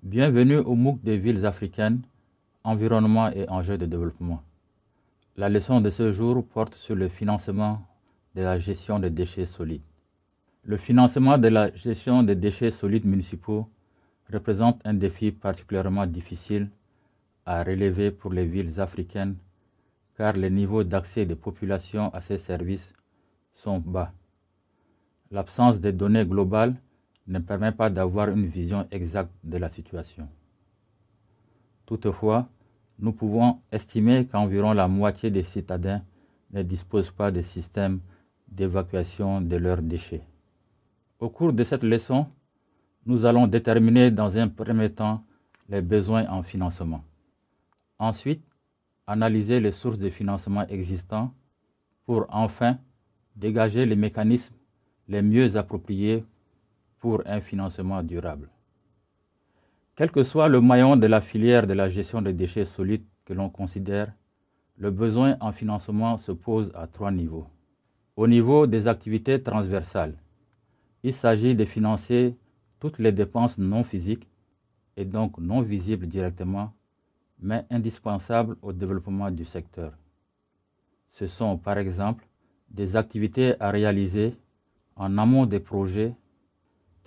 Bienvenue au MOOC des villes africaines, environnement et enjeux de développement. La leçon de ce jour porte sur le financement de la gestion des déchets solides. Le financement de la gestion des déchets solides municipaux représente un défi particulièrement difficile à relever pour les villes africaines car les niveaux d'accès des populations à ces services sont bas. L'absence de données globales ne permet pas d'avoir une vision exacte de la situation. Toutefois, nous pouvons estimer qu'environ la moitié des citadins ne disposent pas de système d'évacuation de leurs déchets. Au cours de cette leçon, nous allons déterminer dans un premier temps les besoins en financement. Ensuite, analyser les sources de financement existants pour enfin dégager les mécanismes les mieux appropriés pour un financement durable. Quel que soit le maillon de la filière de la gestion des déchets solides que l'on considère, le besoin en financement se pose à 3 niveaux. Au niveau des activités transversales, il s'agit de financer toutes les dépenses non physiques et donc non visibles directement, mais indispensables au développement du secteur. Ce sont par exemple des activités à réaliser en amont des projets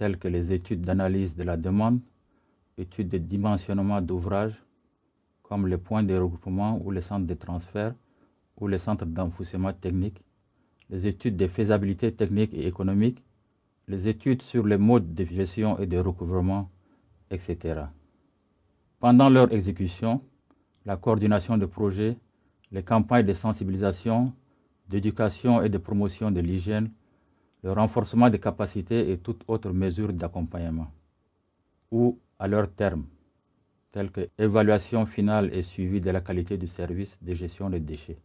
tels que les études d'analyse de la demande, études de dimensionnement d'ouvrages comme les points de regroupement ou les centres de transfert ou les centres d'enfouissement technique, les études de faisabilité technique et économique, les études sur les modes de gestion et de recouvrement, etc. Pendant leur exécution, la coordination de projets, les campagnes de sensibilisation, d'éducation et de promotion de l'hygiène, le renforcement des capacités et toute autre mesure d'accompagnement, ou à leur terme, tels que évaluation finale et suivi de la qualité du service de gestion des déchets.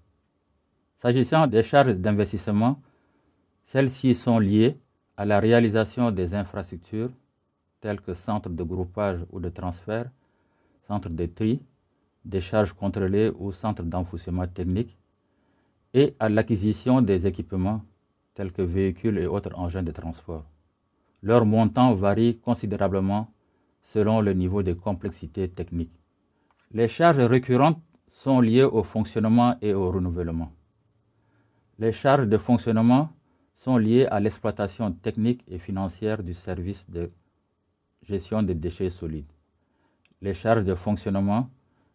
S'agissant des charges d'investissement, celles-ci sont liées à la réalisation des infrastructures, telles que centres de groupage ou de transfert, centres de tri, des charges contrôlées ou centres d'enfouissement technique, et à l'acquisition des équipements, tels que véhicules et autres engins de transport. Leur montant varie considérablement selon le niveau de complexité technique. Les charges récurrentes sont liées au fonctionnement et au renouvellement. Les charges de fonctionnement sont liées à l'exploitation technique et financière du service de gestion des déchets solides. Les charges de fonctionnement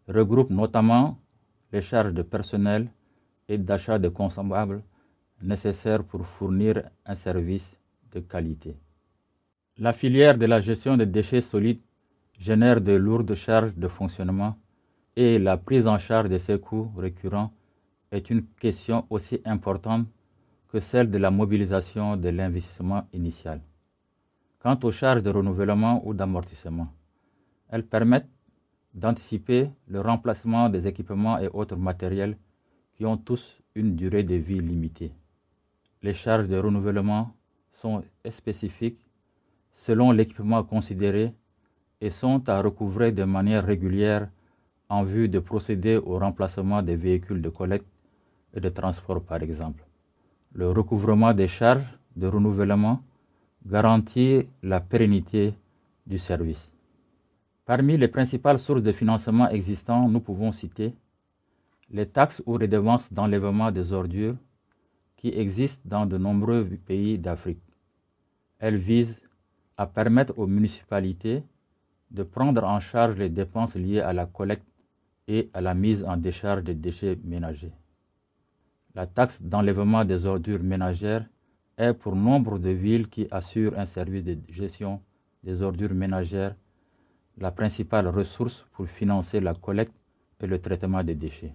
regroupent notamment les charges de personnel et d'achat de consommables nécessaires pour fournir un service de qualité. La filière de la gestion des déchets solides génère de lourdes charges de fonctionnement et la prise en charge de ces coûts récurrents est une question aussi importante que celle de la mobilisation de l'investissement initial. Quant aux charges de renouvellement ou d'amortissement, elles permettent d'anticiper le remplacement des équipements et autres matériels qui ont tous une durée de vie limitée. Les charges de renouvellement sont spécifiques selon l'équipement considéré et sont à recouvrer de manière régulière en vue de procéder au remplacement des véhicules de collecte et de transport par exemple. Le recouvrement des charges de renouvellement garantit la pérennité du service. Parmi les principales sources de financement existantes, nous pouvons citer les taxes ou redevances d'enlèvement des ordures qui existent dans de nombreux pays d'Afrique. Elles visent à permettre aux municipalités de prendre en charge les dépenses liées à la collecte et à la mise en décharge des déchets ménagers. La taxe d'enlèvement des ordures ménagères est pour nombre de villes qui assurent un service de gestion des ordures ménagères la principale ressource pour financer la collecte et le traitement des déchets.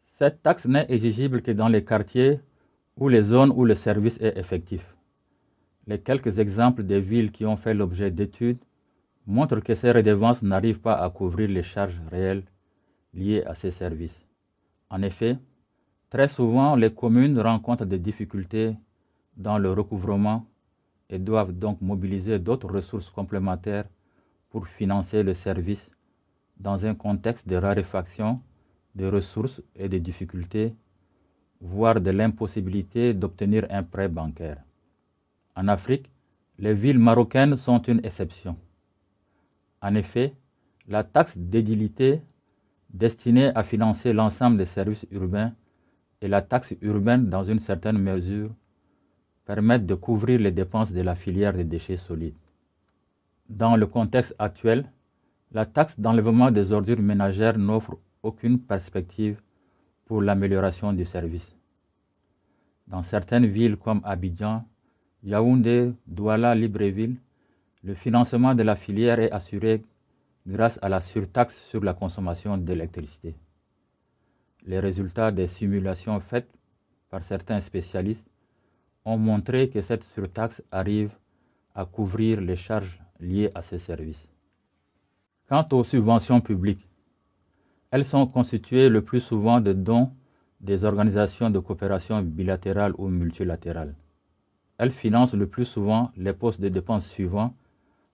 Cette taxe n'est exigible que dans les quartiers ou les zones où le service est effectif. Les quelques exemples des villes qui ont fait l'objet d'études montrent que ces redevances n'arrivent pas à couvrir les charges réelles liées à ces services. En effet, très souvent, les communes rencontrent des difficultés dans le recouvrement et doivent donc mobiliser d'autres ressources complémentaires pour financer le service dans un contexte de raréfaction de ressources et de difficultés, voire de l'impossibilité d'obtenir un prêt bancaire. En Afrique, les villes marocaines sont une exception. En effet, la taxe d'édilité destinée à financer l'ensemble des services urbains et la taxe urbaine dans une certaine mesure permettent de couvrir les dépenses de la filière des déchets solides. Dans le contexte actuel, la taxe d'enlèvement des ordures ménagères n'offre aucune perspective pour l'amélioration du service. Dans certaines villes comme Abidjan, Yaoundé, Douala, Libreville, le financement de la filière est assuré grâce à la surtaxe sur la consommation d'électricité. Les résultats des simulations faites par certains spécialistes ont montré que cette surtaxe arrive à couvrir les charges liées à ces services. Quant aux subventions publiques, elles sont constituées le plus souvent de dons des organisations de coopération bilatérale ou multilatérale. Elles financent le plus souvent les postes de dépenses suivants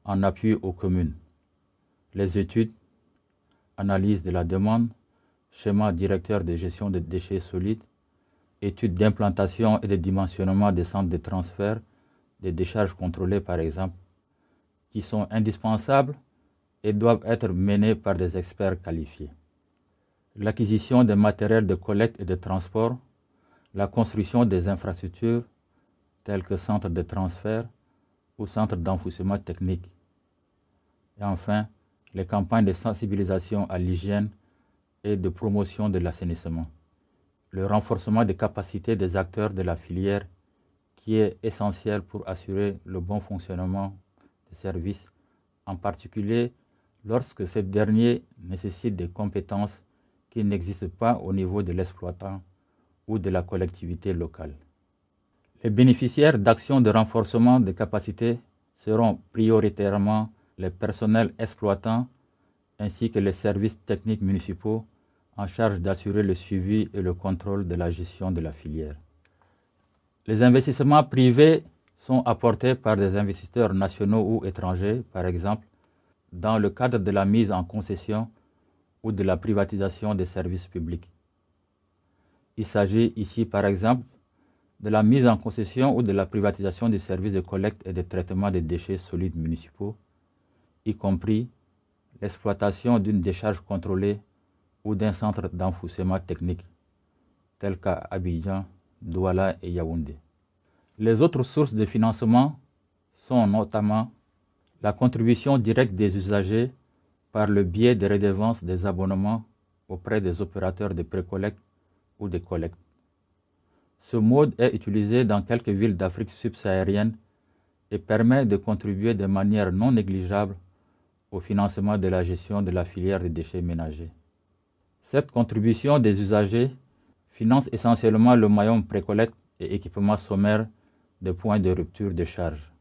en appui aux communes: les études, analyse de la demande, schéma directeur de gestion des déchets solides, études d'implantation et de dimensionnement des centres de transfert des décharges contrôlées par exemple, qui sont indispensables et doivent être menées par des experts qualifiés. L'acquisition des matériels de collecte et de transport, la construction des infrastructures telles que centres de transfert ou centres d'enfouissement technique. Et enfin, les campagnes de sensibilisation à l'hygiène et de promotion de l'assainissement. Le renforcement des capacités des acteurs de la filière qui est essentiel pour assurer le bon fonctionnement des services, en particulier lorsque ces derniers nécessitent des compétences qui n'existent pas au niveau de l'exploitant ou de la collectivité locale. Les bénéficiaires d'actions de renforcement des capacités seront prioritairement les personnels exploitants ainsi que les services techniques municipaux en charge d'assurer le suivi et le contrôle de la gestion de la filière. Les investissements privés sont apportés par des investisseurs nationaux ou étrangers, par exemple, dans le cadre de la mise en concession ou de la privatisation des services publics. Il s'agit ici, par exemple, de la mise en concession ou de la privatisation des services de collecte et de traitement des déchets solides municipaux, y compris l'exploitation d'une décharge contrôlée ou d'un centre d'enfouissement technique, tel qu'à Abidjan, Douala et Yaoundé. Les autres sources de financement sont notamment la contribution directe des usagers par le biais des redevances des abonnements auprès des opérateurs de précollecte ou de collecte. Ce mode est utilisé dans quelques villes d'Afrique subsaharienne et permet de contribuer de manière non négligeable au financement de la gestion de la filière des déchets ménagers. Cette contribution des usagers finance essentiellement le maillon précollecte et équipement sommaire des points de rupture de charge.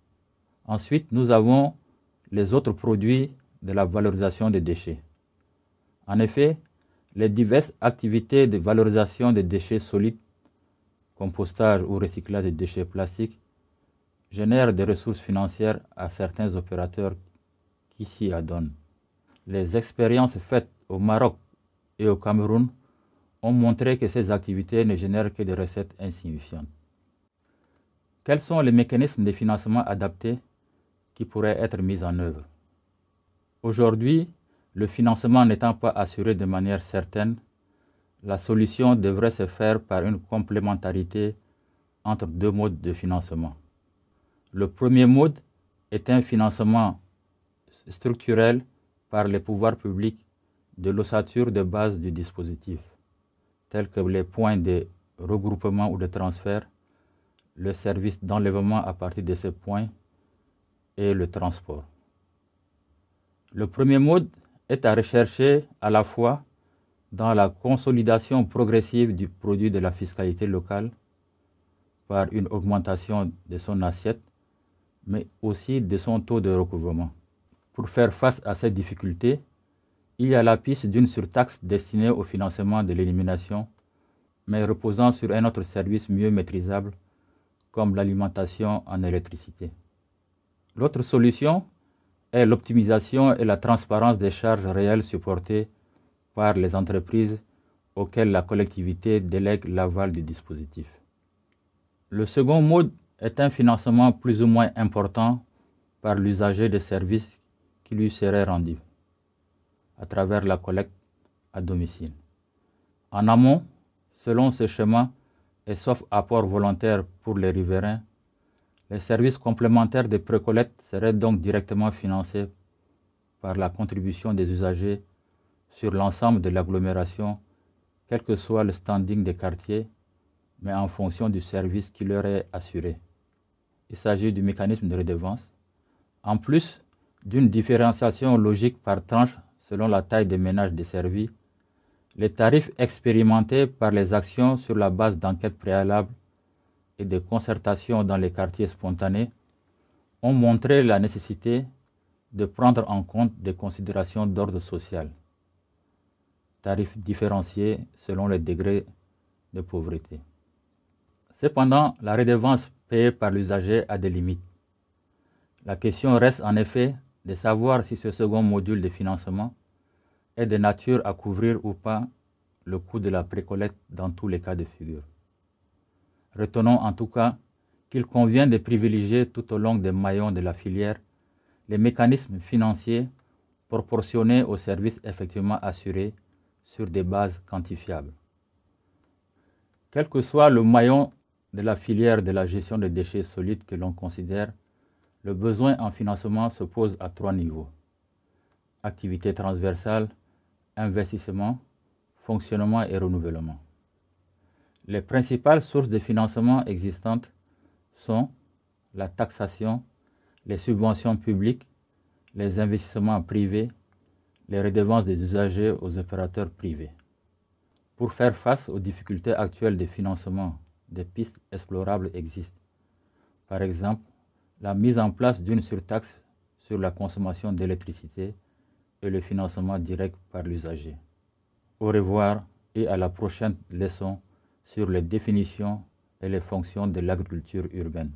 Ensuite, nous avons les autres produits de la valorisation des déchets. En effet, les diverses activités de valorisation des déchets solides, compostage ou recyclage des déchets plastiques, génèrent des ressources financières à certains opérateurs qui s'y adonnent. Les expériences faites au Maroc et au Cameroun ont montré que ces activités ne génèrent que des recettes insignifiantes. Quels sont les mécanismes de financement adaptés qui pourraient être mis en œuvre? Aujourd'hui, le financement n'étant pas assuré de manière certaine, la solution devrait se faire par une complémentarité entre deux modes de financement. Le premier mode est un financement structurel par les pouvoirs publics de l'ossature de base du dispositif, tels que les points de regroupement ou de transfert, le service d'enlèvement à partir de ces points et le transport. Le premier mode est à rechercher à la fois dans la consolidation progressive du produit de la fiscalité locale par une augmentation de son assiette, mais aussi de son taux de recouvrement. Pour faire face à cette difficulté, il y a la piste d'une surtaxe destinée au financement de l'élimination, mais reposant sur un autre service mieux maîtrisable, comme l'alimentation en électricité. L'autre solution est l'optimisation et la transparence des charges réelles supportées par les entreprises auxquelles la collectivité délègue l'aval du dispositif. Le second mode est un financement plus ou moins important par l'usager des services qui lui serait rendu à travers la collecte à domicile. En amont, selon ce schéma et sauf apport volontaire pour les riverains, les services complémentaires de précollecte seraient donc directement financés par la contribution des usagers sur l'ensemble de l'agglomération, quel que soit le standing des quartiers, mais en fonction du service qui leur est assuré. Il s'agit du mécanisme de redevance, en plus d'une différenciation logique par tranche selon la taille des ménages desservis. Les tarifs expérimentés par les actions sur la base d'enquêtes préalables et de concertation dans les quartiers spontanés ont montré la nécessité de prendre en compte des considérations d'ordre social. Tarifs différenciés selon le degré de pauvreté. Cependant, la redevance payée par l'usager a des limites. La question reste en effet de savoir si ce second module de financement est de nature à couvrir ou pas le coût de la précollecte dans tous les cas de figure. Retenons en tout cas qu'il convient de privilégier tout au long des maillons de la filière les mécanismes financiers proportionnés aux services effectivement assurés sur des bases quantifiables. Quel que soit le maillon de la filière de la gestion des déchets solides que l'on considère, le besoin en financement se pose à 3 niveaux. Activité transversale, investissement, fonctionnement et renouvellement. Les principales sources de financement existantes sont la taxation, les subventions publiques, les investissements privés, les redevances des usagers aux opérateurs privés. Pour faire face aux difficultés actuelles de financement, des pistes explorables existent. Par exemple, la mise en place d'une surtaxe sur la consommation d'électricité et le financement direct par l'usager. Au revoir et à la prochaine leçon sur les définitions et les fonctions de l'agriculture urbaine.